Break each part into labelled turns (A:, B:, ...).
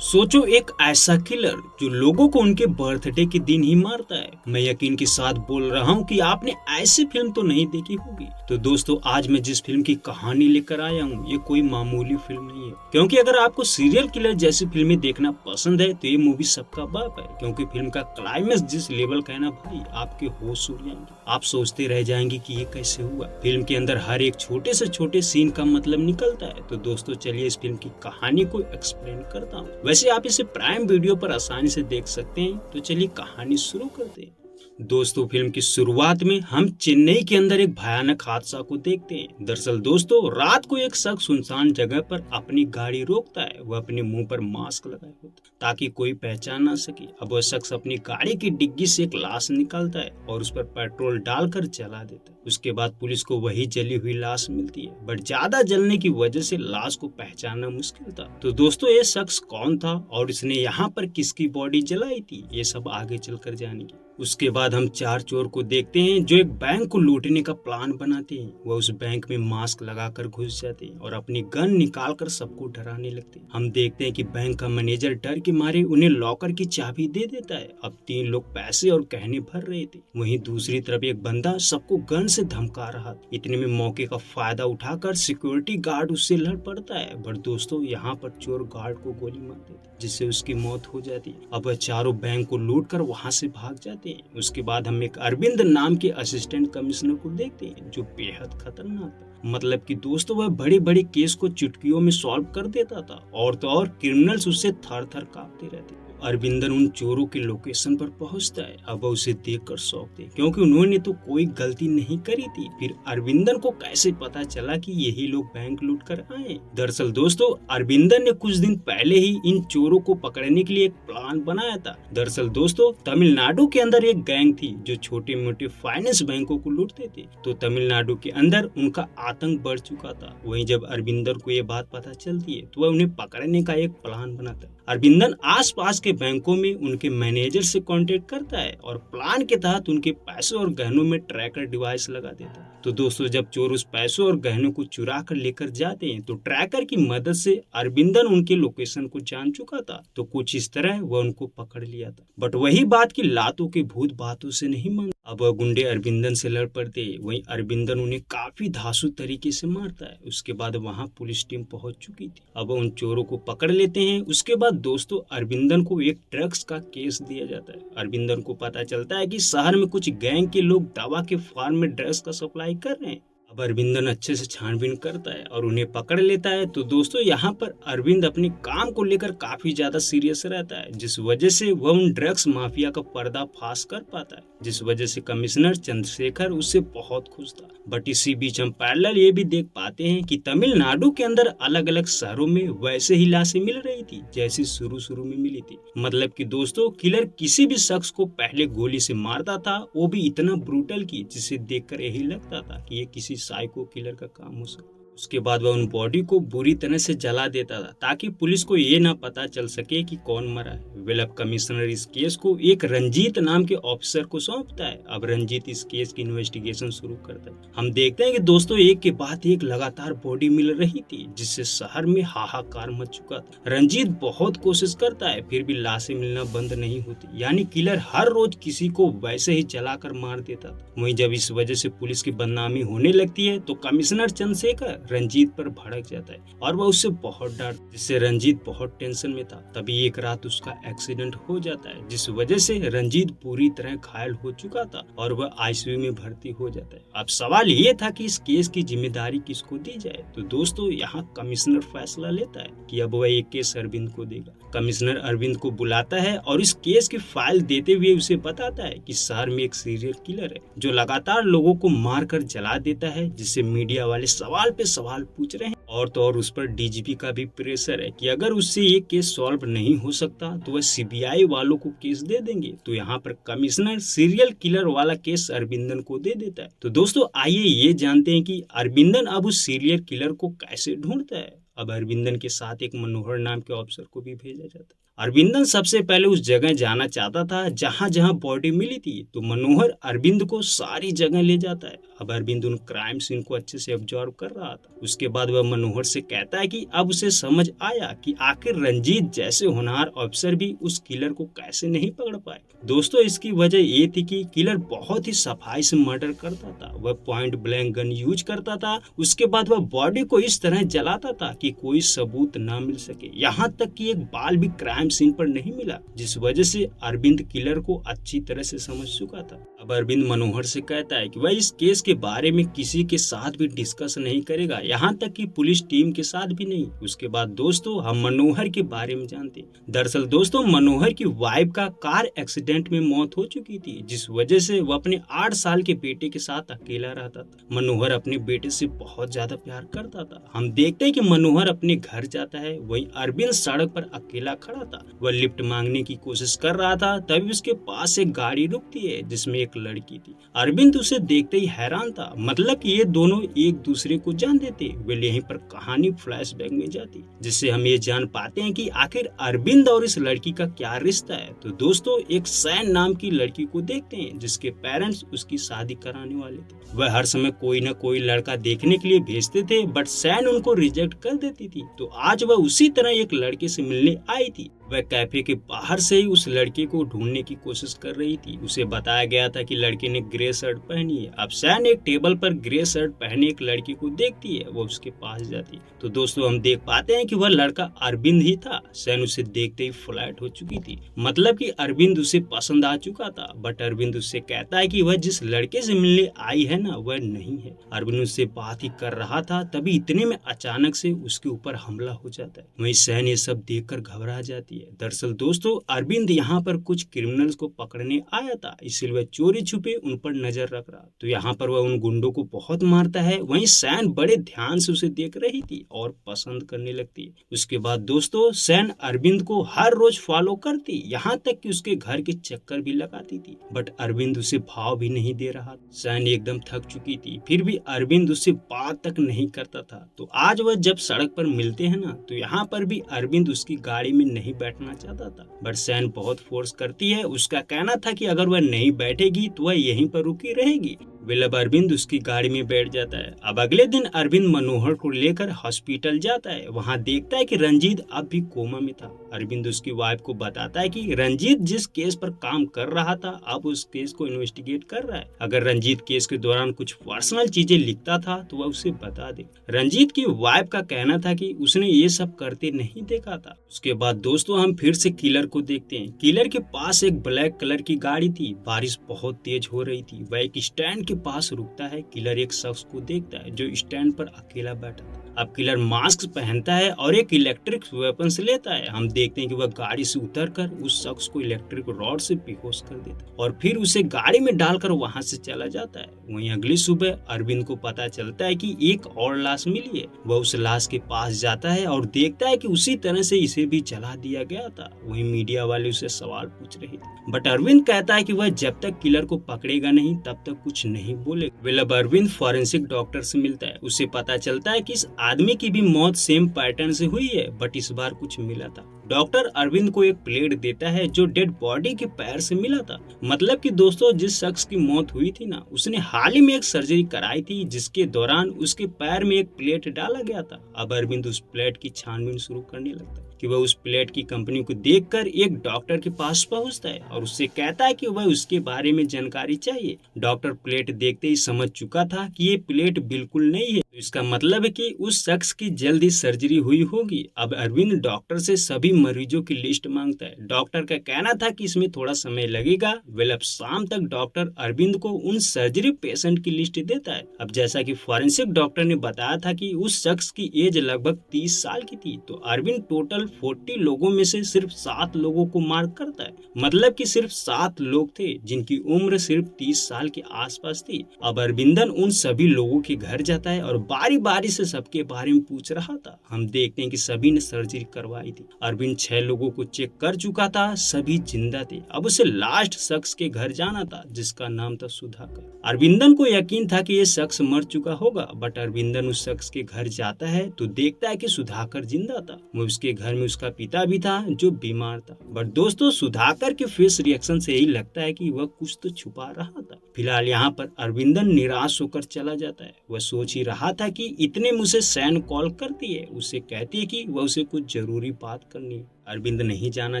A: सोचो एक ऐसा किलर जो लोगों को उनके बर्थडे के दिन ही मारता है। मैं यकीन के साथ बोल रहा हूँ कि आपने ऐसी फिल्म तो नहीं देखी होगी। तो दोस्तों आज मैं जिस फिल्म की कहानी लेकर आया हूँ ये कोई मामूली फिल्म नहीं है, क्योंकि अगर आपको सीरियल किलर जैसी फिल्में देखना पसंद है तो ये मूवी सबका बाप है। क्योंकि फिल्म का क्लाइमेक्स जिस लेवल का है ना भाई, आपके होश उड़ जाएंगे। आप सोचते रह जाएंगे कि ये कैसे हुआ। फिल्म के अंदर हर एक छोटे से छोटे सीन का मतलब निकलता है। तो दोस्तों चलिए इस फिल्म की कहानी को एक्सप्लेन करता हूँ। वैसे आप इसे प्राइम वीडियो पर आसानी से देख सकते हैं। तो चलिए कहानी शुरू करते हैं। दोस्तों फिल्म की शुरुआत में हम चेन्नई के अंदर एक भयानक हादसा को देखते हैं। दरअसल दोस्तों रात को एक शख्स सुनसान जगह पर अपनी गाड़ी रोकता है। वह अपने मुंह पर मास्क लगाए होता ताकि कोई पहचान ना सके। अब वह शख्स अपनी गाड़ी की डिग्गी से एक लाश निकालता है और उस पर पेट्रोल डालकर जला देता है। उसके बाद पुलिस को वही जली हुई लाश मिलती है, बट ज्यादा जलने की वजह से लाश को पहचानना मुश्किल था। तो दोस्तों ये शख्स कौन था और इसने यहाँ पर किसकी बॉडी जलाई थी, ये सब आगे चलकर जानेंगे। उसके बाद हम चार चोर को देखते हैं जो एक बैंक को लूटने का प्लान बनाते हैं। वह उस बैंक में मास्क लगाकर घुस जाते हैं और अपनी गन निकालकर सबको डराने लगते हैं। हम देखते हैं कि बैंक का मैनेजर डर के मारे उन्हें लॉकर की चाबी दे देता है। अब तीन लोग पैसे और गहने भर रहे थे। वहीं दूसरी तरफ एक बंदा सबको गन से धमका रहा था। इतने में मौके का फायदा उठाकर सिक्योरिटी गार्ड उससे लड़ पड़ता है, बट दोस्तों यहाँ पर चोर गार्ड को गोली मार देता है जिससे उसकी मौत हो जाती है। अब वह चारों बैंक को लूट कर वहाँ से भाग जाते हैं। उसके बाद हम एक अरविंद नाम के असिस्टेंट कमिश्नर को देखते हैं जो बेहद खतरनाक था। मतलब कि दोस्तों वह बड़े बड़े केस को चुटकियों में सॉल्व कर देता था और तो और क्रिमिनल्स उससे थर थर कांपते रहते। अरविंदन उन चोरों के लोकेशन पर पहुंचता है। अब उसे देखकर शौक थे क्योंकि उन्होंने तो कोई गलती नहीं करी थी। फिर अरविंदन को कैसे पता चला कि यही लोग बैंक लूट कर आए। दरअसल दोस्तों अरविंदन ने कुछ दिन पहले ही इन चोरों को पकड़ने के लिए एक प्लान बनाया था। दरअसल दोस्तों तमिलनाडु के अंदर एक गैंग थी जो छोटे मोटे फाइनेंस बैंकों को लूटते थे। तो तमिलनाडु के अंदर उनका आतंक बढ़ चुका था। वहीं जब अरविंदन को ये बात पता चलती है तो वह उन्हें पकड़ने का एक प्लान बनाता है। अरविंदन आसपास के बैंकों में उनके मैनेजर से कांटेक्ट करता है और प्लान के तहत उनके पैसों और गहनों में ट्रैकर डिवाइस लगा देता है। तो दोस्तों जब चोर उस पैसों और गहनों को चुरा कर लेकर जाते हैं तो ट्रैकर की मदद से अरविंदन उनके लोकेशन को जान चुका था। तो कुछ इस तरह वह उनको पकड़ लिया था। बट वही बात की लातों के भूत बातों से नहीं मानते। अब वह गुंडे अरविंदन से लड़ पड़ते। वहीं अरविंदन उन्हें काफी धांसू तरीके से मारता है। उसके बाद वहां पुलिस टीम पहुंच चुकी थी। अब उन चोरों को पकड़ लेते हैं। उसके बाद दोस्तों अरविंदन को एक ड्रग्स का केस दिया जाता है। अरविंदन को पता चलता है कि शहर में कुछ गैंग के लोग दवा के फार्म में ड्रग्स का सप्लाई कर रहे हैं। अब अरविंदन अच्छे से छानबीन करता है और उन्हें पकड़ लेता है। तो दोस्तों यहाँ पर अरविंद अपने काम को लेकर काफी ज्यादा सीरियस रहता है, जिस वजह से वह उन ड्रग्स माफिया का पर्दाफाश कर पाता है, जिस वजह से कमिश्नर चंद्रशेखर उससे बहुत खुश था। बट इसी बीच हम पैरेलल ये भी देख पाते हैं कि तमिलनाडु के अंदर अलग अलग शहरों में वैसे ही लाशें मिल रही थी जैसी शुरू में मिली थी। मतलब कि दोस्तों किलर किसी भी शख्स को पहले गोली से मारता था, वो भी इतना ब्रूटल की जिसे देखकर यही लगता था कि ये किसी साइको किलर का काम हो सकता। उसके बाद वह उन बॉडी को बुरी तरह से जला देता था ताकि पुलिस को ये ना पता चल सके कि कौन मरा है। वेल अब कमिश्नर इस केस को एक रंजीत नाम के ऑफिसर को सौंपता है। अब रंजीत इस केस की इन्वेस्टिगेशन शुरू करता है। हम देखते हैं कि दोस्तों एक के बाद एक लगातार बॉडी मिल रही थी जिससे शहर में हाहाकार मच चुका था। रंजीत बहुत कोशिश करता है फिर भी लाशें मिलना बंद नहीं होती, यानी किलर हर रोज किसी को वैसे ही जलाकर मार देता था। वहीं जब इस वजह से पुलिस की बदनामी होने लगती है तो कमिश्नर चंद्रशेखर रंजीत पर भड़क जाता है और वह उससे बहुत डर, जिससे रंजीत बहुत टेंशन में था। तभी एक रात उसका एक्सीडेंट हो जाता है जिस वजह से रंजीत पूरी तरह घायल हो चुका था और वह आईसीयू में भर्ती हो जाता है। अब सवाल ये था कि इस केस की जिम्मेदारी किसको दी जाए। तो दोस्तों यहाँ कमिश्नर फैसला लेता है कि अब वह एक केस अरविंद को देगा। कमिश्नर अरविंद को बुलाता है और इस केस की फाइल देते हुए उसे बताता है कि शहर में एक सीरियल किलर है जो लगातार लोगों को मार कर जला देता है, जिससे मीडिया वाले सवाल पे सवाल पूछ रहे हैं। और तो और उस पर डीजीपी का भी प्रेशर है कि अगर उससे ये केस सॉल्व नहीं हो सकता तो वह सीबीआई वालों को केस दे देंगे। तो यहाँ पर कमिश्नर सीरियल किलर वाला केस अरविंदन को दे देता है। तो दोस्तों आइए ये जानते हैं कि अरविंदन अब उस सीरियल किलर को कैसे ढूंढता है। अब अरविंदन के साथ एक मनोहर नाम के ऑफिसर को भी भेजा जाता है। अरविंदन सबसे पहले उस जगह जाना चाहता था जहां जहां बॉडी मिली थी, तो मनोहर अरविंद को सारी जगह ले जाता है। अब अरविंद उन क्राइम सीन को अच्छे से ऑब्जर्व कर रहा था। उसके बाद वह मनोहर से कहता है कि अब उसे समझ आया कि आखिर रंजीत जैसे होनहार ऑफिसर भी उस किलर को कैसे नहीं पकड़ पाए। दोस्तों, इसकी वजह ये थी कि किलर बहुत ही सफाई से मर्डर करता था। वह पॉइंट ब्लैंक गन यूज करता था। उसके बाद वह बॉडी को इस तरह जलाता था कि कोई सबूत न मिल सके, यहाँ तक कि एक बाल भी क्राइम सीन पर नहीं मिला, जिस वजह से अरविंद किलर को अच्छी तरह से समझ चुका था। अब अरविंद मनोहर से कहता है कि वह इस केस के बारे में किसी के साथ भी डिस्कस नहीं करेगा, यहाँ तक कि पुलिस टीम के साथ भी नहीं। उसके बाद दोस्तों हम मनोहर के बारे में जानते हैं। दरअसल दोस्तों, मनोहर की वाइफ का कार एक्सीडेंट में मौत हो चुकी थी, जिस वजह से वह अपने 8 साल के बेटे के साथ अकेला रहता था। मनोहर अपने बेटे से बहुत ज्यादा प्यार करता था। हम देखते हैं कि मनोहर अपने घर जाता है, वहीं अरविंद सड़क पर अकेला खड़ा था। वह लिफ्ट मांगने की कोशिश कर रहा था, तभी उसके पास एक गाड़ी रुकती है जिसमें एक लड़की थी। अरविंद उसे देखते ही हैरान था, मतलब कि ये दोनों एक दूसरे को जानते थे। वे यहीं पर कहानी फ्लैशबैक में जाती, जिससे हम ये जान पाते हैं कि आखिर अरविंद और इस लड़की का क्या रिश्ता है। तो दोस्तों, एक सैन नाम की लड़की को देखते हैं जिसके पेरेंट्स उसकी शादी कराने वाले थे। वह हर समय कोई न कोई लड़का देखने के लिए भेजते थे, बट सैन उनको रिजेक्ट कर देती थी। तो आज वह उसी तरह एक लड़के से मिलने आई थी। वह कैफे के बाहर से ही उस लड़के को ढूंढने की कोशिश कर रही थी। उसे बताया गया था कि लड़के ने ग्रे शर्ट पहनी है। अब सैन एक टेबल पर ग्रे शर्ट पहने एक लड़की को देखती है, वो उसके पास जाती है। तो दोस्तों, हम देख पाते हैं कि वह लड़का अरविंद ही था। सैन उसे देखते ही फ्लैट हो चुकी थी, मतलब कि अरविंद उसे पसंद आ चुका था। बट अरविंद उससे कहता है कि वह जिस लड़के से मिलने आई है ना, वह नहीं है। अरविंद उससे बात ही कर रहा था, तभी इतने में अचानक से उसके ऊपर हमला हो जाता है। वहीं सैन ये सब देखकर घबरा जाती है। दरअसल दोस्तों, अरविंद यहाँ पर कुछ क्रिमिनल्स को पकड़ने आया था, इसलिए वह चोरी छुपे उन पर नजर रख रहा। तो यहाँ पर वह उन गुंडों को बहुत मारता है। वहीं सैन बड़े ध्यान से उसे देख रही थी और पसंद करने लगती है। उसके बाद दोस्तों, सैन अरविंद को हर रोज फॉलो करती, यहाँ तक कि उसके घर के चक्कर भी लगाती थी। बट अरविंद उसे भाव भी नहीं दे रहा। सैन एकदम थक चुकी थी, फिर भी अरविंद उससे बात तक नहीं करता था। तो आज वह जब सड़क पर मिलते हैं ना, तो यहाँ पर भी अरविंद उसकी गाड़ी में नहीं बैठना चाहता था, बट सैन बहुत फोर्स करती है। उसका कहना था कि अगर वह नहीं बैठेगी तो वह यहीं पर रुकी रहेगी। अब अरविंद उसकी गाड़ी में बैठ जाता है। अब अगले दिन अरविंद मनोहर को लेकर हॉस्पिटल जाता है। वहाँ देखता है कि रंजीत अब भी कोमा में था। अरविंद उसकी वाइफ को बताता है कि रंजीत जिस केस पर काम कर रहा था, अब उस केस को इन्वेस्टिगेट कर रहा है। अगर रंजीत केस के दौरान कुछ पर्सनल चीजें लिखता था तो वह उसे बता दे। रंजीत की वाइफ का कहना था कि उसने ये सब करते नहीं देखा था। उसके बाद दोस्तों, हम फिर से किलर को देखते हैं। किलर के पास एक ब्लैक कलर की गाड़ी थी। बारिश बहुत तेज हो रही थी। वह एक स्टैंड के पास रुकता है। किलर एक शख्स को देखता है जो स्टैंड पर अकेला बैठा था। अब किलर मास्क पहनता है और एक इलेक्ट्रिक वेपन्स लेता है। हम देखते हैं कि वह गाड़ी से उतरकर उस शख्स को इलेक्ट्रिक रॉड से बेहोश कर देता है और फिर उसे गाड़ी में डालकर वहां से चला जाता है। वहीं अगली सुबह अरविंद को पता चलता है कि एक और लाश मिली है। वह उस लाश के पास जाता है और देखता है कि उसी तरह से इसे भी जला दिया गया था। वहीं मीडिया वाले उसे सवाल पूछ रहे थे, बट अरविंद कहता है कि वह जब तक किलर को पकड़ेगा नहीं तब तक कुछ नहीं बोलेगा। अब अरविंद फॉरेंसिक डॉक्टर से मिलता है। उसे पता चलता है कि इस आदमी की भी मौत सेम पैटर्न से हुई है, बट इस बार कुछ मिला था। डॉक्टर अरविंद को एक प्लेट देता है जो डेड बॉडी के पैर से मिला था। मतलब कि दोस्तों, जिस शख्स की मौत हुई थी ना, उसने हाल ही में एक सर्जरी कराई थी जिसके दौरान उसके पैर में एक प्लेट डाला गया था। अब अरविंद उस प्लेट की छानबीन शुरू करने लगता है कि वह उस प्लेट की कंपनी को देखकर एक डॉक्टर के पास पहुंचता है और उससे कहता है कि वह उसके बारे में जानकारी चाहिए। डॉक्टर प्लेट देखते ही समझ चुका था कि ये प्लेट बिल्कुल नहीं है, तो इसका मतलब है कि उस शख्स की जल्द ही सर्जरी हुई होगी। अब अरविंद डॉक्टर से सभी मरीजों की लिस्ट मांगता है। डॉक्टर का कहना था कि इसमें थोड़ा समय लगेगा। अब शाम तक डॉक्टर अरविंद को उन सर्जरी पेशेंट की लिस्ट देता है। अब जैसा कि फॉरेंसिक डॉक्टर ने बताया था कि उस शख्स की एज लगभग 30 साल की थी, तो अरविंद टोटल 40 लोगों में से सिर्फ 7 लोगों को मार्क करता है। मतलब कि सिर्फ 7 लोग थे जिनकी उम्र सिर्फ 30 साल के आसपास थी। अब अरविंदन उन सभी लोगों के घर जाता है और बारी बारी से सबके बारे में पूछ रहा था। हम देखते हैं कि सभी ने सर्जरी करवाई थी। अरविंद अरविंद 6 लोगों को चेक कर चुका था, सभी जिंदा थे। अब उसे लास्ट शख्स के घर जाना था जिसका नाम था सुधाकर। अरविंदन को यकीन था कि ये शख्स मर चुका होगा, बट अरविंदन उस शख्स के घर जाता है तो देखता है कि सुधाकर जिंदा था। वो उसके घर में उसका पिता भी था जो बीमार था। बट दोस्तों, सुधाकर के फेस रिएक्शन से यही लगता है कि वह कुछ तो छुपा रहा था। फिलहाल यहाँ पर अरविंदन निराश होकर चला जाता है। वह सोच ही रहा था कि इतने मुझे सैन कॉल करती है, उसे कहती है कि वह उसे कुछ जरूरी बात करनी है। अरविंद नहीं जाना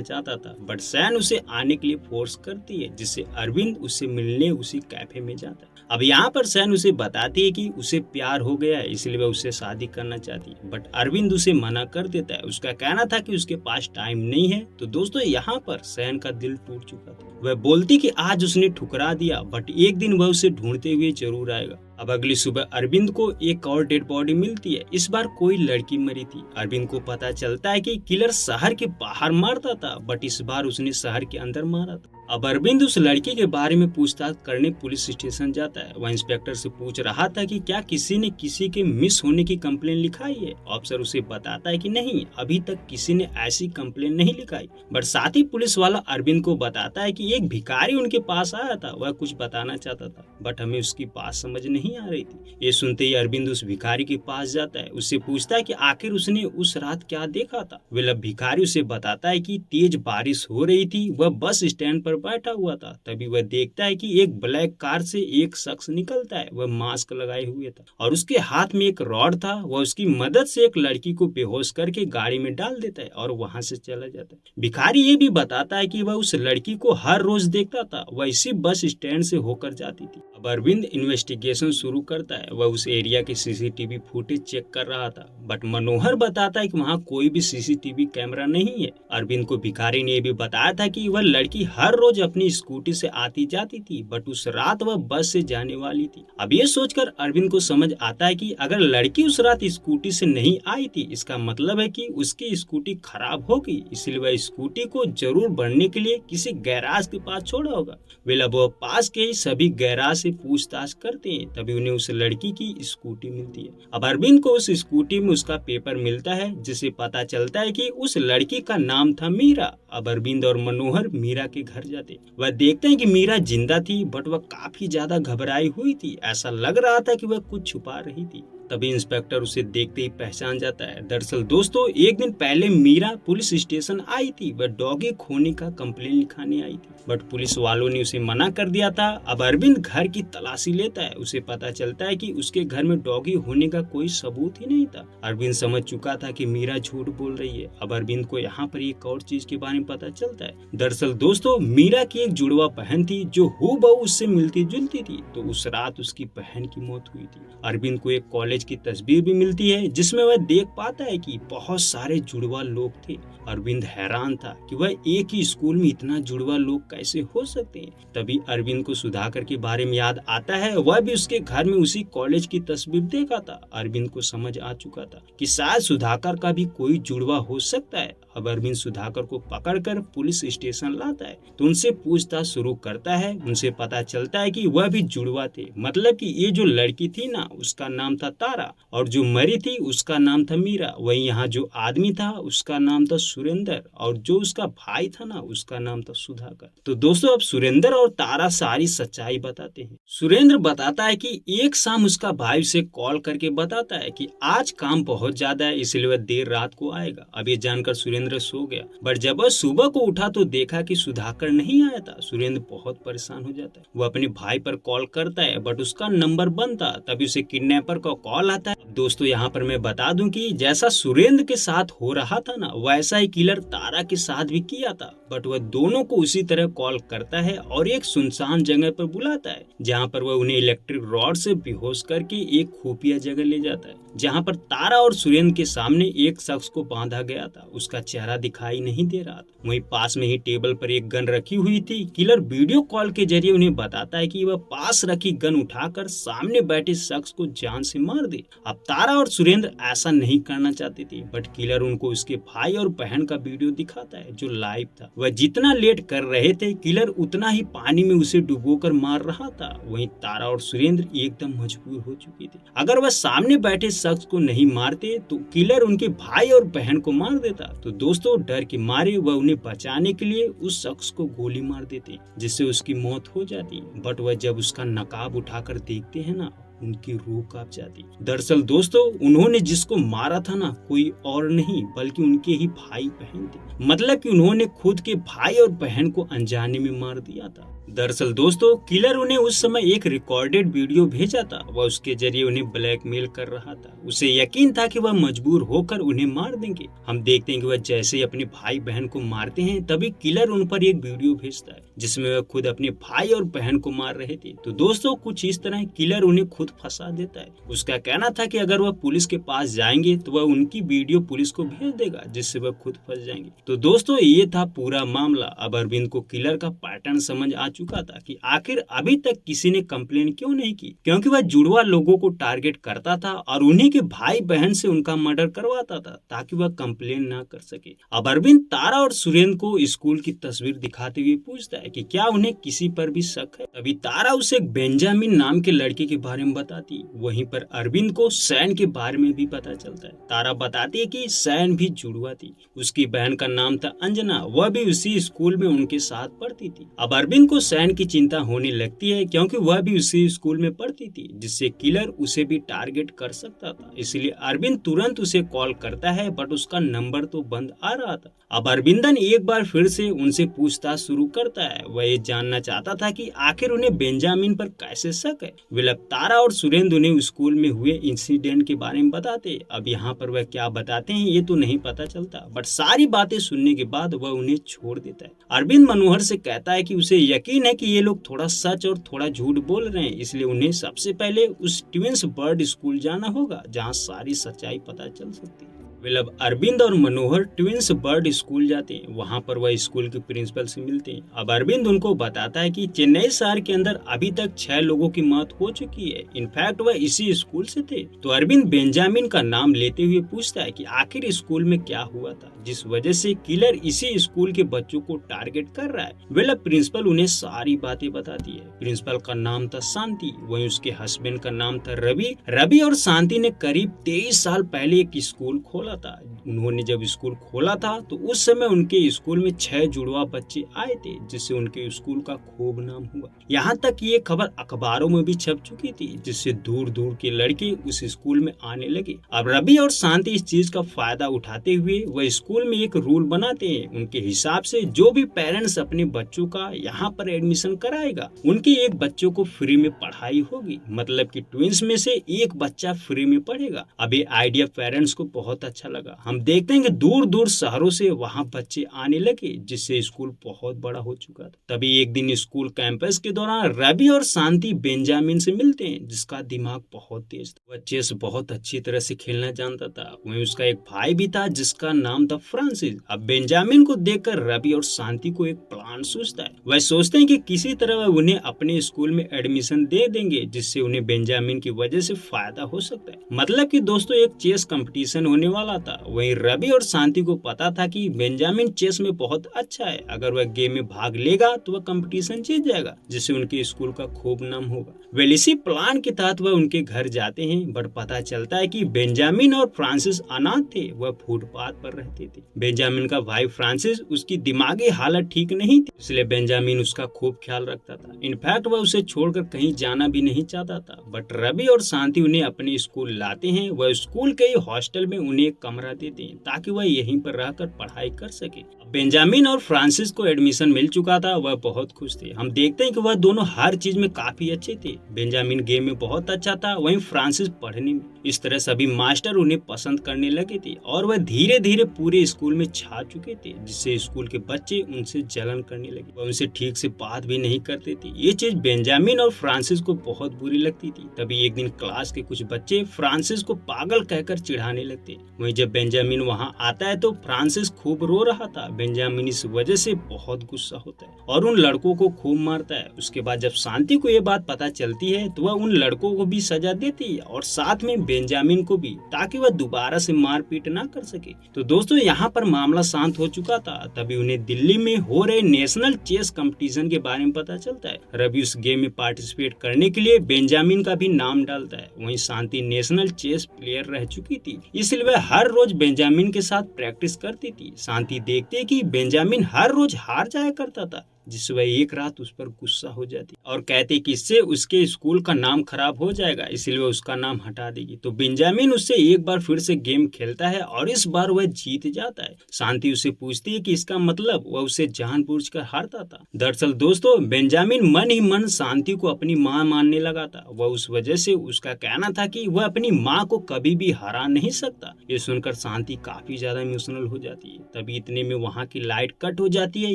A: चाहता था, बट सैन उसे आने के लिए फोर्स करती है, जिससे अरविंद उससे मिलने उसी कैफे में जाता है। अब यहाँ पर सैन उसे बताती है कि उसे प्यार हो गया है, इसलिए वह उससे शादी करना चाहती है, बट अरविंद उसे मना कर देता है। उसका कहना था कि उसके पास टाइम नहीं है। तो दोस्तों, यहाँ पर सैन का दिल टूट चुका था। वह बोलती कि आज उसने ठुकरा दिया, बट एक दिन वह उसे ढूंढते हुए जरूर आएगा। अब अगली सुबह अरविंद को एक और डेड बॉडी मिलती है। इस बार कोई लड़की मरी थी। अरविंद को पता चलता है कि किलर शहर के बाहर मारता था, बट इस बार उसने शहर के अंदर मारा था। अब अरविंद उस लड़की के बारे में पूछताछ करने पुलिस स्टेशन जाता है। वह इंस्पेक्टर से पूछ रहा था कि क्या किसी ने किसी के मिस होने की कंप्लेन लिखाई है। अफसर उसे बताता है कि नहीं, अभी तक किसी ने ऐसी कंप्लेन नहीं लिखाई। बट साथ ही पुलिस वाला अरविंद को बताता है कि एक भिखारी उनके पास आया था, वह कुछ बताना चाहता था, बट हमें उसकी बात समझ नहीं आ रही थी। ये सुनते ही अरविंद उस भिखारी के पास जाता है। उससे पूछता है कि आखिर उसने उस रात क्या देखा था। वह भिखारी उसे बताता है कि तेज बारिश हो रही थी, वह बस स्टैंड पर बैठा हुआ था। तभी वह देखता है कि एक ब्लैक कार से एक शख्स निकलता है। वह मास्क लगाए हुए था और उसके हाथ में एक रॉड था। वह उसकी मदद से एक लड़की को बेहोश करके गाड़ी में डाल देता है और वहां से चला जाता है। भिखारी ये भी बताता है कि वह उस लड़की को हर रोज देखता था, वह इसी बस स्टैंड से होकर जाती थी। अब अरविंद इन्वेस्टिगेशन शुरू करता है। वह उस एरिया के सीसीटीवी फुटेज चेक कर रहा था, बट मनोहर बताता है कि वहाँ कोई भी सीसीटीवी कैमरा नहीं है। अरविंद को भिखारी ने भी बताया था कि वह लड़की हर रोज अपनी स्कूटी से आती जाती थी, बट उस रात वह बस से जाने वाली थी। अब ये सोचकर अरविंद को समझ आता है कि अगर लड़की उस रात स्कूटी से नहीं आई थी, इसका मतलब है कि उसकी स्कूटी खराब हो गई, इसलिए वह स्कूटी को जरूर बनने के लिए किसी गैराज के पास छोड़ा होगा। वे वो पास के ही सभी गैराज से पूछताछ करते हैं, तभी उन्हें उस लड़की की स्कूटी मिलती है। अब अरविंद को उस स्कूटी में उसका पेपर मिलता है, जिससे पता चलता है कि उस लड़की का नाम था मीरा। अब अरविंद और मनोहर मीरा के घर जाते। वह देखते हैं कि मीरा जिंदा थी, बट वह काफी ज्यादा घबराई हुई थी। ऐसा लग रहा था कि वह कुछ छुपा रही थी। तभी इंस्पेक्टर उसे देखते ही पहचान जाता है। दरअसल दोस्तों, एक दिन पहले मीरा पुलिस स्टेशन आई थी। वह डॉगी खोने का कंप्लेन लिखाने आई थी, बट पुलिस वालों ने उसे मना कर दिया था। अब अरविंद घर की तलाशी लेता है। उसे पता चलता है कि उसके घर में डॉगी होने का कोई सबूत ही नहीं था। अरविंद समझ चुका था कि मीरा झूठ बोल रही है। अब अरविंद को यहाँ पर एक और चीज के बारे में पता चलता है। दरअसल दोस्तों, मीरा की एक जुड़वा बहन थी जो हूबहू उससे मिलती जुलती थी। तो उस रात उसकी बहन की मौत हुई थी। अरविंद को एक कॉलेज की तस्वीर भी मिलती है, जिसमें वह देख पाता है कि बहुत सारे जुड़वा लोग थे। अरविंद हैरान था कि वह एक ही स्कूल में इतना जुड़वा लोग कैसे हो सकते हैं। तभी अरविंद को सुधाकर के बारे में याद आता है। वह भी उसके घर में उसी कॉलेज की तस्वीर देखा था। अरविंद को समझ आ चुका था कि शायद सुधाकर का भी कोई जुड़वा हो सकता है। अब अरविंद सुधाकर को पकड़कर पुलिस स्टेशन लाता है, तो उनसे पूछताछ शुरू करता है। उनसे पता चलता है कि वह भी जुड़वा थे, मतलब कि ये जो लड़की थी ना, उसका नाम था तारा, और जो मरी थी उसका नाम था मीरा। वहीं यहाँ जो आदमी था उसका नाम था सुरेंद्र, और जो उसका भाई था ना, उसका नाम था सुधाकर। तो दोस्तों, अब सुरेंद्र और तारा सारी सच्चाई बताते हैं। सुरेंद्र बताता है कि एक शाम उसका भाई उसे कॉल करके बताता है कि आज काम बहुत ज्यादा है, इसलिए वह देर रात को आएगा। अब ये जानकर सुरेंद्र सो गया, बट जब वह सुबह को उठा तो देखा कि सुधाकर नहीं आया था। सुरेंद्र बहुत परेशान हो जाता है। वो अपने भाई पर कॉल करता है, बट उसका नंबर बंद था। तभी उसे किडनैपर का कॉल आता है। दोस्तों, यहाँ पर मैं बता दूं कि जैसा सुरेंद्र के साथ हो रहा था ना, वैसा ही किलर तारा के साथ भी किया था। बट वह दोनों को उसी तरह कॉल करता है और एक सुनसान जगह पर बुलाता है, जहाँ पर वह उन्हें इलेक्ट्रिक रॉड से बेहोश करके एक खुफिया जगह ले जाता है, जहाँ पर तारा और सुरेंद्र के सामने एक शख्स को बांधा गया था। उसका चेहरा दिखाई नहीं दे रहा था। वहीं पास में ही टेबल पर एक गन रखी हुई थी। किलर वीडियो कॉल के जरिए उन्हें बताता है कि वह पास रखी गन उठाकर सामने बैठे शख्स को जान से मार मार दे। अब तारा और सुरेंद्र ऐसा नहीं करना चाहते थे, बट किलर उनको उसके भाई और बहन का वीडियो दिखाता है जो लाइव था। वह जितना लेट कर रहे थे किलर उतना ही पानी में उसे डुबोकर मार रहा था। वहीं तारा और सुरेंद्र एकदम मजबूर हो चुके थे। अगर वह सामने बैठे शख्स को नहीं मारते तो किलर उनके भाई और बहन को मार देता। तो दोस्तों डर के मारे वह उन्हें बचाने के लिए उस शख्स को गोली मार देते, जिससे उसकी मौत हो जाती। बट वह जब उसका नकाब उठाकर देखते हैं ना, उनकी रूह कांप जाती। दरअसल दोस्तों उन्होंने जिसको मारा था ना, कोई और नहीं बल्कि उनके ही भाई बहन थे। मतलब कि उन्होंने खुद के भाई और बहन को अनजाने में मार दिया था। दरअसल दोस्तों किलर उन्हें उस समय एक रिकॉर्डेड वीडियो भेजा था। वह उसके जरिए उन्हें ब्लैकमेल कर रहा था। उसे यकीन था कि वह मजबूर होकर उन्हें मार देंगे। हम देखते हैं कि वह जैसे ही अपने भाई बहन को मारते हैं तभी किलर उन पर एक वीडियो भेजता है जिसमें वह खुद अपने भाई और बहन को मार रहे थे। तो दोस्तों कुछ इस तरह किलर उन्हें खुद फंसा देता है। उसका कहना था कि अगर वह पुलिस के पास जाएंगे तो वह उनकी वीडियो पुलिस को भेज देगा, जिससे वह खुद फंस जाएंगे। तो दोस्तों ये था पूरा मामला। अब अरविंद को किलर का पैटर्न समझ आ चुका था कि आखिर अभी तक किसी ने कंप्लेन क्यों नहीं की, क्योंकि वह जुड़वा लोगों को टारगेट करता था और उन्हीं के भाई बहन से उनका मर्डर करवाता था ताकि वह कंप्लेन ना कर सके। अब अरविंद तारा और सुरेंद्र को स्कूल की तस्वीर दिखाते हुए पूछता है कि क्या उन्हें किसी पर भी शक है। तभी तारा उसे एक बेंजामिन नाम के लड़के के बारे में बताती। वहीं पर अरविंद को सैन के बारे में भी पता चलता है। तारा बताती है कि सैन भी जुड़वा थी। उसकी बहन का नाम था अंजना, वह भी उसी स्कूल में उनके साथ पढ़ती थी। अब अरविंद को सैन की चिंता होने लगती है क्योंकि वह भी उसी स्कूल में पढ़ती थी, जिससे किलर उसे भी टारगेट कर सकता था। इसलिए अरविंद तुरंत उसे कॉल करता है, बट उसका नंबर तो बंद आ रहा था। अब अरविंदन एक बार फिर से उनसे पूछताछ शुरू करता है। वह ये जानना चाहता था कि आखिर उन्हें बेंजामिन पर कैसे शक है। विलप तारा और सुरेंद्र उन्हें स्कूल में हुए इंसिडेंट के बारे में बताते। अब यहाँ पर वह क्या बताते हैं ये तो नहीं पता चलता, बट सारी बातें सुनने के बाद वह उन्हें छोड़ देता है। अरविंद मनोहर से कहता है कि उसे यकीन है कि ये लोग थोड़ा सच और थोड़ा झूठ बोल रहे हैं, इसलिए उन्हें सबसे पहले उस ट्विंस बर्ड स्कूल जाना होगा जहाँ सारी सच्चाई पता चल सकती है। विलब अरविंद और मनोहर ट्विंस बर्ड स्कूल जाते हैं। वहां पर वह स्कूल के प्रिंसिपल से मिलते हैं। अब अरविंद उनको बताता है कि चेन्नई शहर के अंदर अभी तक 6 लोगों की मौत हो चुकी है। इनफैक्ट वह इसी स्कूल से थे। तो अरविंद बेंजामिन का नाम लेते हुए पूछता है कि आखिर स्कूल में क्या हुआ था जिस वजह से किलर इसी स्कूल के बच्चों को टारगेट कर रहा है। विलब प्रिंसिपल उन्हें सारी बातें बताती है। प्रिंसिपल का नाम था शांति, वहीं उसके हस्बैंड का नाम था रवि। रवि और शांति ने करीब 23 साल पहले एक स्कूल खोला था। उन्होंने जब स्कूल खोला था तो उस समय उनके स्कूल में 6 जुड़वा बच्चे आए थे, जिससे उनके स्कूल का खूब नाम हुआ। यहाँ तक ये खबर अखबारों में भी छप चुकी थी, जिससे दूर दूर के लड़के उस स्कूल में आने लगे। अब रवि और शांति इस चीज का फायदा उठाते हुए वह स्कूल में एक रूल बनाते हैं। उनके हिसाब से जो भी पेरेंट्स अपने बच्चों का यहाँ पर एडमिशन कराएगा, उनके एक बच्चों को फ्री में पढ़ाई होगी। मतलब कि ट्विंस में से एक बच्चा फ्री में पढ़ेगा। अब ये आइडिया पेरेंट्स को बहुत अच्छा लगा। हम देखते हैं कि दूर दूर शहरों से वहाँ बच्चे आने लगे, जिससे स्कूल बहुत बड़ा हो चुका था। तभी एक दिन स्कूल कैंपस के दौरान रवि और शांति बेंजामिन से मिलते हैं, जिसका दिमाग बहुत तेज था। वह चेस बहुत अच्छी तरह से खेलना जानता था। वहीं उसका एक भाई भी था जिसका नाम था फ्रांसिस। अब बेंजामिन को देखकर रवि और शांति को एक प्लान सूझता है। वह सोचते हैं कि किसी तरह वह उन्हें अपने स्कूल में एडमिशन दे देंगे, जिससे उन्हें बेंजामिन की वजह से फायदा हो सकता है। मतलब कि दोस्तों एक चेस कंपटीशन होने वाला था। वहीं रवि और शांति को पता था कि बेंजामिन चेस में बहुत अच्छा है। अगर वह गेम में भाग लेगा तो वह कंपटीशन जीत जाएगा, जिससे उनके स्कूल का खूब नाम होगा। वेल इसी प्लान के तहत वह उनके घर जाते हैं, बट पता चलता है कि बेंजामिन और फ्रांसिस अनाथ थे। वह फुटपाथ पर रहते थे। बेंजामिन का भाई फ्रांसिस, उसकी दिमागी हालत ठीक नहीं थी, इसलिए बेंजामिन उसका खूब ख्याल रखता था। इनफैक्ट वह उसे छोड़कर कहीं जाना भी नहीं चाहता था। बट रवि और शांति उन्हें अपने स्कूल लाते हैं। वह स्कूल के हॉस्टल में उन्हें एक कमरा देते हैं ताकि वह यहीं पर रहकर पढ़ाई कर सके। बेंजामिन और फ्रांसिस को एडमिशन मिल चुका था। वह बहुत खुश थे। हम देखते हैं कि वह दोनों हर चीज में काफी अच्छे थे। बेंजामिन गेम में बहुत अच्छा था, वहीं फ्रांसिस पढ़ने में। इस तरह सभी मास्टर उन्हें पसंद करने लगे थे और वह धीरे धीरे पूरे स्कूल में छा चुके थे, जिससे स्कूल के बच्चे उनसे जलन करने लगी। वह उनसे ठीक से बात भी नहीं करती थी। ये चीज बेंजामिन और फ्रांसिस को बहुत बुरी लगती थी। तभी एक दिन क्लास के कुछ बच्चे फ्रांसिस को पागल कहकर चिढ़ाने लगते। वहीं जब बेंजामिन वहां आता है तो फ्रांसिस खूब रो रहा था। बेंजामिन इस वजह से बहुत गुस्सा होता है और उन लड़कों को खूब मारता है। उसके बाद जब शांति को ये बात पता चलती है तो वह उन लड़कों को भी सजा देती है और साथ में बेंजामिन को भी, ताकि वह दोबारा से मारपीट ना कर सके। तो दोस्तों यहाँ पर मामला शांत हो चुका था। तभी उन्हें दिल्ली में हो रहे नेशनल चेस कंपटीशन के बारे में पता चलता है। रवि उस गेम में पार्टिसिपेट करने के लिए बेंजामिन का भी नाम डालता है। वहीं शांति नेशनल चेस प्लेयर रह चुकी थी, इसलिए वह हर रोज बेंजामिन के साथ प्रैक्टिस करती थी। शांति देखते कि बेंजामिन हर रोज हार जाया करता था, जिससे वह एक रात उस पर गुस्सा हो जाती और कहती कि इससे उसके स्कूल का नाम खराब हो जाएगा, इसलिए वह उसका नाम हटा देगी। तो बेंजामिन उससे एक बार फिर से गेम खेलता है और इस बार वह जीत जाता है। शांति उससे पूछती है कि इसका मतलब वह उसे जानबूझकर हारता था। दरअसल दोस्तों बेंजामिन मन ही मन शांति को अपनी माँ मानने लगा था। वह उस वजह से उसका कहना था कि वह अपनी माँ को कभी भी हरा नहीं सकता। ये सुनकर शांति काफी ज्यादा इमोशनल हो जाती है। तभी इतने में वहाँ की लाइट कट हो जाती है।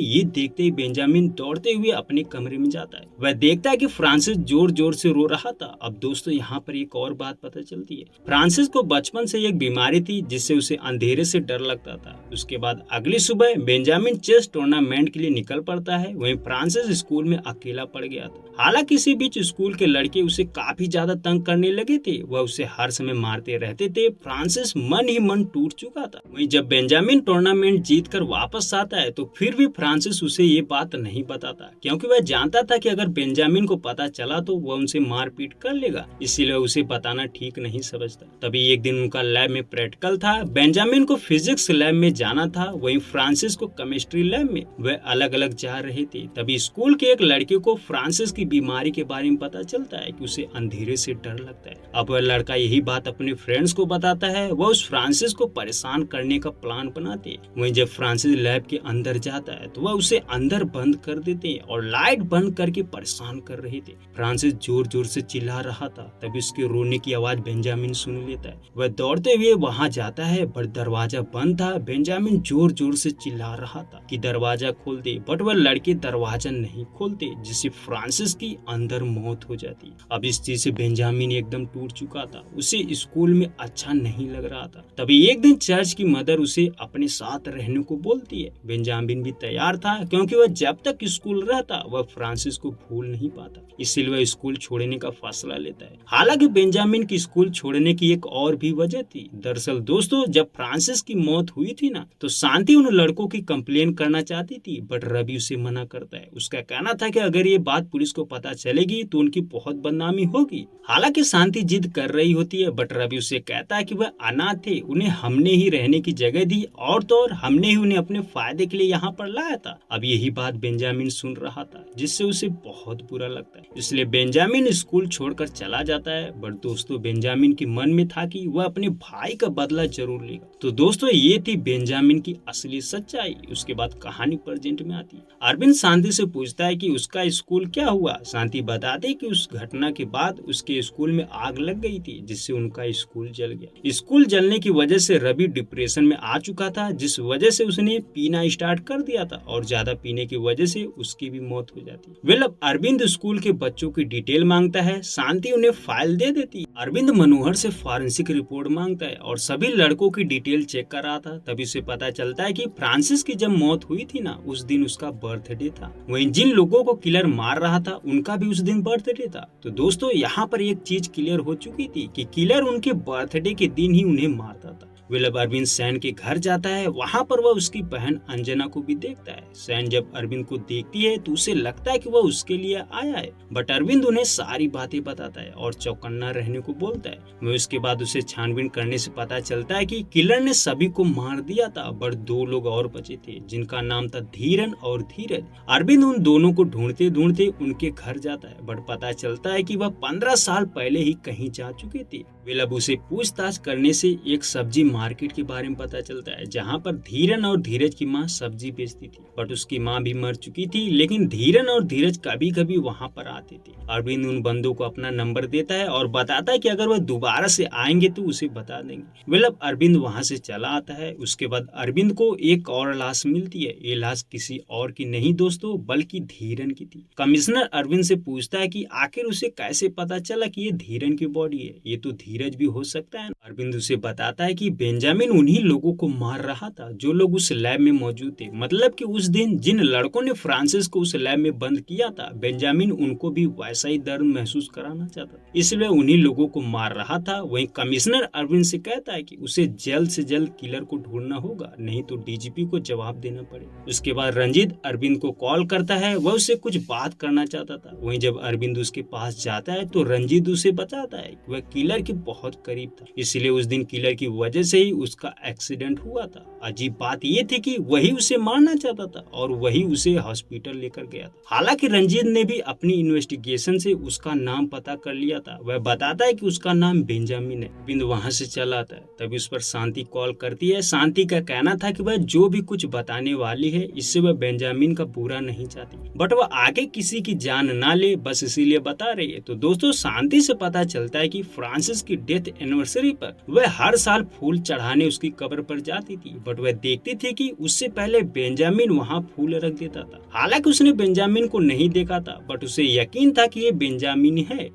A: ये देखते ही बेंजामिन दौड़ते हुए अपने कमरे में जाता है। वह देखता है कि फ्रांसिस जोर जोर से रो रहा था। अब दोस्तों यहाँ पर एक और बात पता चलती है। फ्रांसिस को बचपन से एक बीमारी थी जिससे उसे अंधेरे से डर लगता था। उसके बाद अगली सुबह बेंजामिन चेस टूर्नामेंट के लिए निकल पड़ता है। वहीं फ्रांसिस स्कूल में अकेला पड़ गया था। हालांकि इसी बीच स्कूल के लड़के उसे काफी ज्यादा तंग करने लगे थे। वह उसे हर समय मारते रहते थे। फ्रांसिस मन ही मन टूट चुका था। वहीं जब बेंजामिन टूर्नामेंट जीत कर वापस आता है तो फिर भी फ्रांसिस उसे ये बात नहीं बताता, क्योंकि वह जानता था कि अगर बेंजामिन को पता चला तो वह उनसे मारपीट कर लेगा, इसीलिए उसे बताना ठीक नहीं समझता। तभी एक दिन उनका लैब में प्रैक्टिकल था। बेंजामिन को फिजिक्स लैब में जाना था, वहीं फ्रांसिस को केमिस्ट्री लैब में। वे अलग अलग जा रहे थे। तभी स्कूल के एक लड़के को फ्रांसिस की बीमारी के बारे में पता चलता है कि उसे अंधेरे से डर लगता है। अब वह लड़का यही बात अपने फ्रेंड्स को बताता है। वह उस फ्रांसिस को परेशान करने का प्लान बनाते। वहीं जब फ्रांसिस लैब के अंदर जाता है तो वह उसे अंदर बंद कर देते और लाइट बंद करके परेशान कर रहे थे। फ्रांसिस जोर जोर से चिल्ला रहा था। तभी उसके रोने की आवाज बेंजामिन सुन लेता है। वह दौड़ते हुए वहां जाता है, पर दरवाजा बंद था। बेंजामिन जोर जोर से चिल्ला रहा था कि दरवाजा खोल दे, बट वह लड़के दरवाजा नहीं खोलते, जिससे फ्रांसिस की अंदर मौत हो जाती। अब इस चीज से बेंजामिन एकदम टूट चुका था। उसे स्कूल में अच्छा नहीं लग रहा था। तभी एक दिन चर्च की मदर उसे अपने साथ रहने को बोलती है। बेंजामिन भी तैयार था, क्योंकि वह जब तक स्कूल रहता वह फ्रांसिस को भूल नहीं पाता, इसीलिए वह स्कूल छोड़ने का फैसला लेता है। हालांकि बेंजामिन की स्कूल छोड़ने की एक और भी वजह थी। दरअसल दोस्तों जब फ्रांसिस की मौत हुई थी ना, तो शांति उन लड़कों की कंप्लेन करना चाहती थी, बट रवि उसे मना करता है। उसका कहना था कि अगर ये बात पुलिस को पता चलेगी तो उनकी बहुत बदनामी होगी। हालांकि शांति जिद कर रही होती है, बट रवि उसे कहता है कि वह अनाथ थे, उन्हें हमने ही रहने की जगह दी और तो और हमने ही उन्हें अपने फायदे के लिए यहाँ पर लाया था। अब यही बात बेंजामिन सुन रहा था, जिससे उसे बहुत बुरा लगता है। इसलिए बेंजामिन स्कूल छोड़कर चला जाता है। बट दोस्तों बेंजामिन के मन में था कि वह अपने भाई का बदला जरूर लेगा। तो दोस्तों ये थी बेंजामिन की असली सच्चाई। उसके बाद कहानी प्रेजेंट में आती है। अरविंद शांति से पूछता है कि उसका स्कूल क्या हुआ। शांति बताते कि उस घटना के बाद उसके स्कूल में आग लग गई थी, जिससे उनका स्कूल जल गया। स्कूल जलने की वजह से रवि डिप्रेशन में आ चुका था, जिस वजह से उसने पीना स्टार्ट कर दिया था और ज्यादा पीने की वजह से उसकी भी मौत हो जाती। अब अरविंद स्कूल के बच्चों की डिटेल मांगता है। शांति उन्हें फाइल दे देती। अरविंद मनोहर से फॉरेंसिक रिपोर्ट मांगता है और सभी लड़कों की डिटेल चेक कर रहा था। तभी से पता चलता है कि फ्रांसिस की जब मौत हुई थी ना, उस दिन उसका बर्थडे था। वहीं जिन लोगों को किलर मार रहा था उनका भी उस दिन बर्थडे था। तो दोस्तों यहाँ पर एक चीज क्लियर हो चुकी थी कि किलर उनके बर्थडे के दिन ही उन्हें मारता था। अब अरविंद सैन के घर जाता है। वहाँ पर वह उसकी बहन अंजना को भी देखता है। सैन जब अरविंद को देखती है तो उसे लगता है कि वह उसके लिए आया है, बट अरविंद उन्हें सारी बातें बताता है और चौकन्ना रहने को बोलता है। वह उसके बाद उसे छानबीन करने से पता चलता है कि किलर ने सभी को मार दिया था, बट 2 लोग और बचे थे जिनका नाम था धीरन और धीरज। अरविंद उन दोनों को ढूंढते ढूंढते उनके घर जाता है, बट पता चलता है कि वह 15 साल पहले ही कहीं जा चुके थे। अब उसे पूछताछ करने से एक सब्जी मार्केट के बारे में पता चलता है, जहाँ पर धीरन और धीरज की माँ सब्जी बेचती थी, बट उसकी माँ भी मर चुकी थी। लेकिन धीरन और धीरज कभी कभी वहाँ पर आते थे। अरविंद उन बंदों को अपना नंबर देता है और बताता है कि अगर वह दोबारा से आएंगे तो उसे बता देंगे। अब अरविंद वहाँ से चला आता है। उसके बाद अरविंद को एक और लाश मिलती है। ये लाश किसी और की नहीं दोस्तों, बल्कि धीरन की थी। कमिश्नर अरविंद से पूछता है कि आखिर उसे कैसे पता चला कि ये धीरन की बॉडी है, ये तो धीरज भी हो सकता है। अरविंद उसे बताता है कि बेंजामिन उन्हीं लोगों को मार रहा था जो लोग उस लैब में मौजूद थे। मतलब कि उस दिन जिन लड़कों ने फ्रांसिस को उस लैब में बंद किया था, बेंजामिन उनको भी वैसा ही दर्द महसूस कराना चाहता, इसलिए उन्हीं लोगों को मार रहा था। वहीं कमिश्नर अरविंद से कहता है कि उसे जल्द से जल्द किलर को ढूंढना होगा, नहीं तो डीजीपी को जवाब देना पड़ेगा। उसके बाद रंजीत अरविंद को कॉल करता है, वह उससे कुछ बात करना चाहता था। वहीं जब अरविंद उसके पास जाता है तो रंजीत उसे बताता है वह किलर के बहुत करीब था, इसलिए उस दिन किलर की वजह से ही उसका एक्सीडेंट हुआ था। अजीब बात यह थी कि वही उसे मारना चाहता था और वही उसे हॉस्पिटल लेकर गया था। हालांकि रंजीत ने भी अपनी इन्वेस्टिगेशन से उसका नाम पता कर लिया था। वह बताता है कि उसका नाम बेंजामिन है। बिंदु वहां से चला आता है, तभी उस पर शांति कॉल करती है। शांति का कहना था कि वह जो भी कुछ बताने वाली है इससे वह बेंजामिन का बुरा नहीं चाहती, बट वह आगे किसी की जान ना ले, बस इसीलिए बता रही है। तो दोस्तों शांति से पता चलता है कि फ्रांसिस की डेथ एनिवर्सरी पर वह हर साल फूल चढ़ाने उसकी कब्र पर जाती थी, बट वह देखती थी कि उससे पहले बेंजामिन वहाँ फूल रख देता था। हालांकि उसने बेंजामिन को नहीं देखा था, बट उसे यकीन था कि ये बेंजामिन है।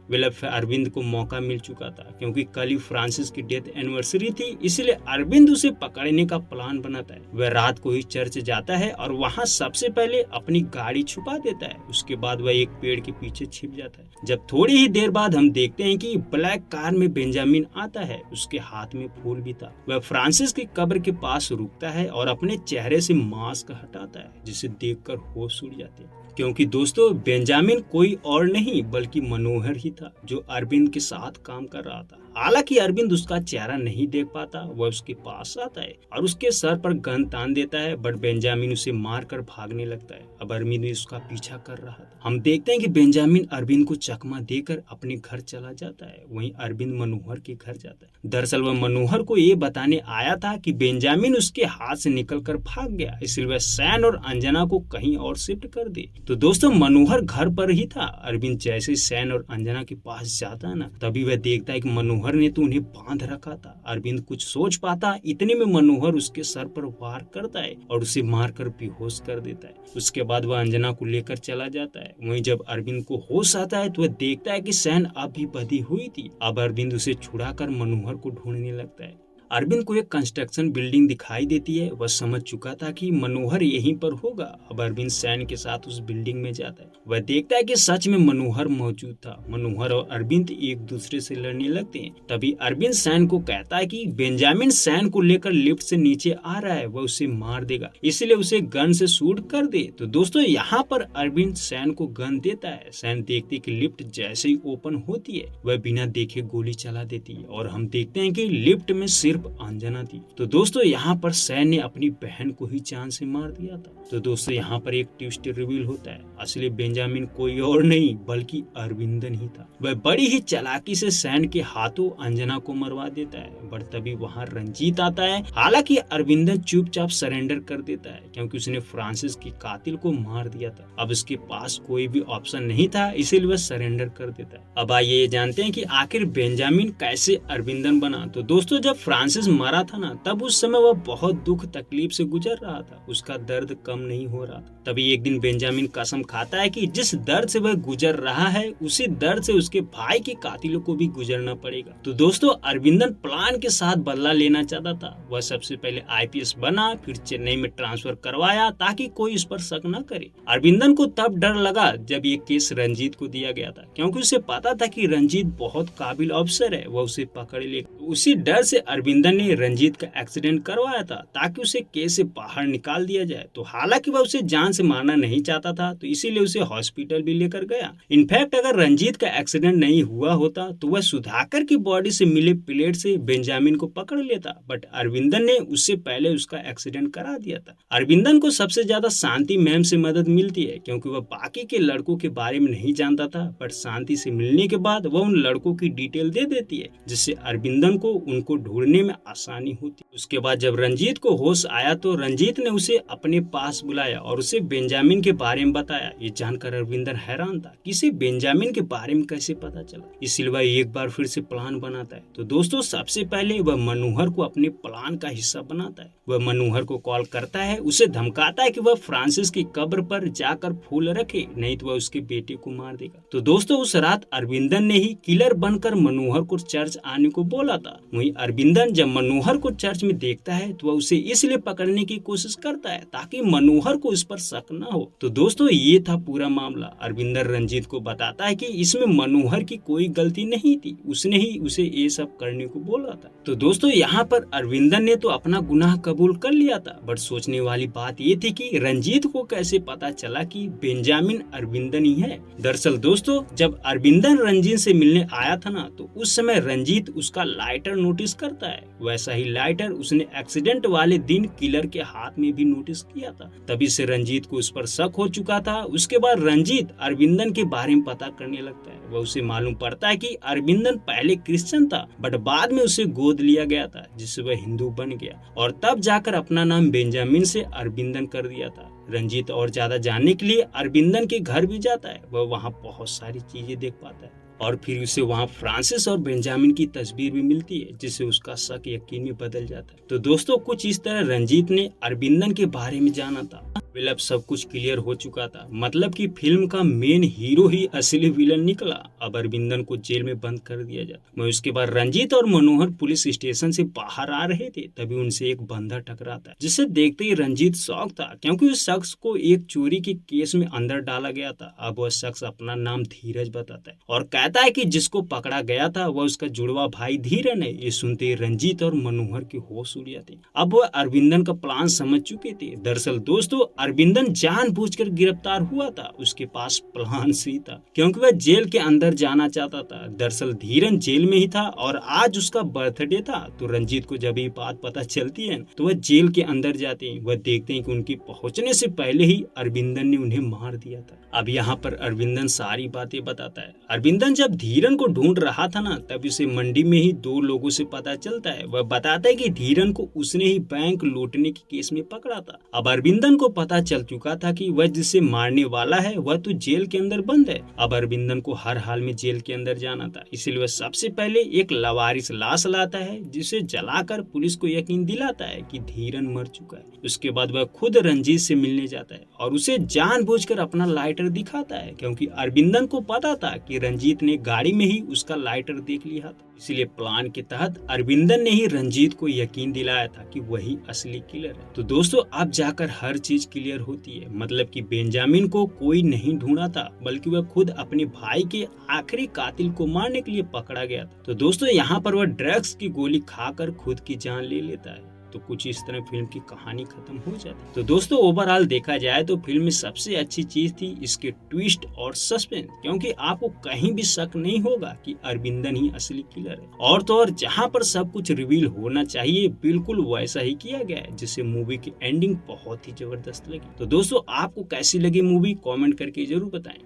A: अरविंद को मौका मिल चुका था क्योंकि कल ही फ्रांसिस की डेथ एनिवर्सरी थी, इसलिए अरविंद उसे पकड़ने का प्लान बनाता है। वह रात को ही चर्च जाता है और वहाँ सबसे पहले अपनी गाड़ी छुपा देता है। उसके बाद वह एक पेड़ के पीछे छिप जाता है। जब थोड़ी ही देर बाद हम देखते हैं कि ब्लैक कार में बेंजामिन आता है, उसके हाथ में फूल भी था। वह फ्रांसिस की कब्र के पास रुकता है और अपने चेहरे से मास्क हटाता है, जिसे देखकर होश उड़ जाते हैं, क्योंकि दोस्तों बेंजामिन कोई और नहीं बल्कि मनोहर ही था जो अरविंद के साथ काम कर रहा था। हालांकि अरविंद उसका चेहरा नहीं देख पाता। वह उसके पास आता है और उसके सर पर गन तान देता है, बट बेंजामिन उसे मारकर भागने लगता है। अब अरविंद उसका पीछा कर रहा था। हम देखते हैं कि बेंजामिन अरविंद को चकमा देकर अपने घर चला जाता है। वहीं अरविंद मनोहर के घर जाता है। दरअसल वह मनोहर को ये बताने आया था कि बेंजामिन उसके हाथ से निकलकर भाग गया, इसलिए वह सैन और अंजना को कहीं और शिफ्ट कर दे। तो दोस्तों मनोहर घर पर ही था। अरविंद जैसे ही सैन और अंजना के पास जाता है ना, तभी वह देखता है कि मनोहर ने तो उन्हें बांध रखा था। अरविंद कुछ सोच पाता, इतने में मनोहर उसके सर पर वार करता है और उसे मारकर बेहोश कर देता है। उसके बाद वह अंजना को लेकर चला जाता है। वहीं जब अरविंद को होश आता है तो वह देखता है कि सैन अब भी बंधी हुई थी। अब अरविंद उसे छुड़ाकर मनोहर को ढूंढने लगता है। अरविंद को एक कंस्ट्रक्शन बिल्डिंग दिखाई देती है। वह समझ चुका था कि मनोहर यहीं पर होगा। अब अरविंद सैन के साथ उस बिल्डिंग में जाता है। वह देखता है कि सच में मनोहर मौजूद था। मनोहर और अरविंद एक दूसरे से लड़ने लगते हैं। तभी अरविंद सैन को कहता है कि बेंजामिन सैन को लेकर लिफ्ट से नीचे आ रहा है, वह उसे मार देगा, इसलिए उसे गन से शूट कर दे। तो दोस्तों यहाँ पर अरविंद सैन को गन देता है। सैन देखती कि लिफ्ट जैसे ही ओपन होती है वह बिना देखे गोली चला देती है और हम देखते हैं कि लिफ्ट में सिर्फ अंजना थी। तो दोस्तों यहाँ पर सैन ने अपनी बहन को ही जान से मार दिया था। तो दोस्तों यहाँ पर एक ट्विस्ट रिवील होता है। असली बेंजामिन कोई और नहीं बल्कि अरविंदन ही था। वह बड़ी ही चालाकी से सैन के हाथों अंजना को मरवा देता है, बट तभी वहाँ रंजीत आता है। हालांकि अरविंदन चुपचाप सरेंडर कर देता है क्योंकि उसने फ्रांसिस की कातिल को मार दिया था। अब उसके पास कोई भी ऑप्शन नहीं था, इसीलिए वह सरेंडर कर देता है। अब आइए जानते हैं कि आखिर बेंजामिन कैसे अरविंदन बना। तो दोस्तों जब फ्रांसिस मरा था ना, तब उस समय वह बहुत दुख तकलीफ से गुजर रहा था। उसका दर्द कम नहीं हो रहा था। तभी एक दिन बेंजामिन कसम खाता है कि जिस दर्द से वह गुजर रहा है उसी दर्द से उसके भाई के कातिलों को भी गुजरना पड़ेगा। तो दोस्तों अरविंदन प्लान के साथ बदला लेना चाहता था। वह सबसे पहले आईपीएस बना, फिर चेन्नई में ट्रांसफर करवाया ताकि कोई इस पर शक न करे। अरविंदन को तब डर लगा जब ये केस रंजीत को दिया गया था, क्योंकि उसे पता था कि रंजीत बहुत काबिल अफसर है, वह उसे पकड़ लेगा। उसी डर से अरविंद अरविंदन ने रंजीत का एक्सीडेंट करवाया था ताकि उसे केस से बाहर निकाल दिया जाए। तो हालांकि वह उसे जान से मारना नहीं चाहता था, तो इसीलिए उसे हॉस्पिटल भी लेकर गया। इनफैक्ट अगर रंजीत का एक्सीडेंट नहीं हुआ होता तो वह सुधाकर की बॉडी से मिले प्लेट से बेंजामिन को पकड़ लेता, बट अरविंदन ने उससे पहले उसका एक्सीडेंट करा दिया था। अरविंदन को सबसे ज्यादा शांति मैम से मदद मिलती है क्योंकि वह बाकी के लड़कों के बारे में नहीं जानता था, बट शांति से मिलने के बाद वह उन लड़कों की डिटेल दे देती है, जिससे अरविंदन को उनको ढूंढने में आसानी होती। उसके बाद जब रंजीत को होश आया तो रंजीत ने उसे अपने पास बुलाया और उसे बेंजामिन के बारे में बताया। ये जानकर अरविंदन हैरान था कि इसे बेंजामिन के बारे में कैसे पता चला, इसलिए वह एक बार फिर से प्लान बनाता है। तो दोस्तों सबसे पहले वह मनोहर को अपने प्लान का हिस्सा बनाता है। वह मनोहर को कॉल करता है, उसे धमकाता है कि वह फ्रांसिस की कब्र पर जाकर फूल रखे, नहीं तो वह उसके बेटे को मार देगा। तो दोस्तों उस रात अरविंदन ने ही किलर बनकर मनोहर को चर्च आने को बोला था। वहीं अरविंदन जब मनोहर को चर्च में देखता है तो वह उसे इसलिए पकड़ने की कोशिश करता है ताकि मनोहर को इस पर शक न हो। तो दोस्तों ये था पूरा मामला। अरविंदन रंजीत को बताता है कि इसमें मनोहर की कोई गलती नहीं थी, उसने ही उसे ये सब करने को बोला था। तो दोस्तों यहाँ पर अरविंदन ने तो अपना गुनाह कबूल कर लिया था, बट सोचने वाली बात ये थी कि रंजीत को कैसे पता चला कि बेंजामिन अरविंदन ही है। दरअसल दोस्तों जब अरविंदन रंजीत से मिलने आया था ना, तो उस समय रंजीत उसका लाइटर नोटिस करता है। वैसा ही लाइटर उसने एक्सीडेंट वाले दिन किलर के हाथ में भी नोटिस किया था। तभी से रंजीत को उस पर शक हो चुका था। उसके बाद रंजीत अरविंदन के बारे में पता करने लगता है। वह उसे मालूम पड़ता है कि अरविंदन पहले क्रिश्चियन था, बट बाद में उसे गोद लिया गया था, जिससे वह हिंदू बन गया और तब जाकर अपना नाम बेंजामिन से अरविंदन कर दिया था। रंजीत और ज्यादा जानने के लिए अरविंदन के घर भी जाता है। वह वहाँ बहुत सारी चीजें देख पाता है और फिर उसे वहाँ फ्रांसिस और बेंजामिन की तस्वीर भी मिलती है, जिससे उसका शक यकीन में बदल जाता है। तो दोस्तों कुछ इस तरह रंजीत ने अरविंदन के बारे में जाना था। फिर अब सब कुछ क्लियर हो चुका था, मतलब कि फिल्म का मेन हीरो ही असली विलन निकला। अब अरविंदन को जेल में बंद कर दिया जाता। वहीं उसके बाद रंजीत और मनोहर पुलिस स्टेशन से बाहर आ रहे थे, तभी उनसे एक बंदा टकराता है, जिसे देखते ही रंजीत शॉक था क्योंकि उस शख्स को एक चोरी के केस में अंदर डाला गया था। अब वह शख्स अपना नाम धीरज बताता है और कहता है कि जिसको पकड़ा गया था वह उसका जुड़वा भाई धीरन है। ये सुनते ही रंजीत और मनोहर की होश उड़ जाती। अब वह अरविंदन का प्लान समझ चुके थे। दरअसल दोस्तों अरविंदन जानबूझकर गिरफ्तार हुआ था, उसके पास प्लान सी था क्योंकि वह जेल के अंदर जाना चाहता था। दरअसल धीरन जेल में ही था और आज उसका बर्थडे था। तो रंजीत को जब ये बात पता चलती है तो वह जेल के अंदर जाते हैं। वह देखते हैं कि उनकी पहुंचने से पहले ही अरविंदन ने उन्हें मार दिया था। अब यहाँ पर अरविंदन सारी बातें बताता है। अरविंदन जब धीरन को ढूंढ रहा था ना, तब उसे मंडी में ही दो लोगों से पता चलता है। वह बताता है कि धीरन को उसने ही बैंक लूटने के केस में पकड़ा था। अब अरविंदन को पता चल चुका था कि वह जिसे मारने वाला है वह तो जेल के अंदर बंद है। अब अरविंदन को हर हाल में जेल के अंदर जाना था, इसलिए वह सबसे पहले एक लवारिस लाश लाता है, जिसे जलाकर पुलिस को यकीन दिलाता है कि धीरन मर चुका है। उसके बाद वह खुद रंजीत से मिलने जाता है और उसे जानबूझकर अपना लाइटर दिखाता है क्योंकि अरविंदन को पता था कि रंजीत ने गाड़ी में ही उसका लाइटर देख लिया था। इसलिए प्लान के तहत अरविंदन ने ही रंजीत को यकीन दिलाया था कि वही असली किलर है। तो दोस्तों अब जाकर हर चीज क्लियर होती है, मतलब कि बेंजामिन को कोई नहीं ढूंढा था, बल्कि वह खुद अपने भाई के आखिरी कातिल को मारने के लिए पकड़ा गया था। तो दोस्तों यहाँ पर वह ड्रग्स की गोली खाकर खुद की जान ले लेता है। तो कुछ इस तरह फिल्म की कहानी खत्म हो जाती है। तो दोस्तों ओवरऑल देखा जाए तो फिल्म में सबसे अच्छी चीज थी इसके ट्विस्ट और सस्पेंस, क्योंकि आपको कहीं भी शक नहीं होगा कि अरविंदन ही असली किलर है। और तो और जहां पर सब कुछ रिवील होना चाहिए बिल्कुल वैसा ही किया गया है, जिससे मूवी की एंडिंग बहुत ही जबरदस्त लगी। तो दोस्तों आपको कैसी लगी मूवी कमेंट करके जरूर बताएं।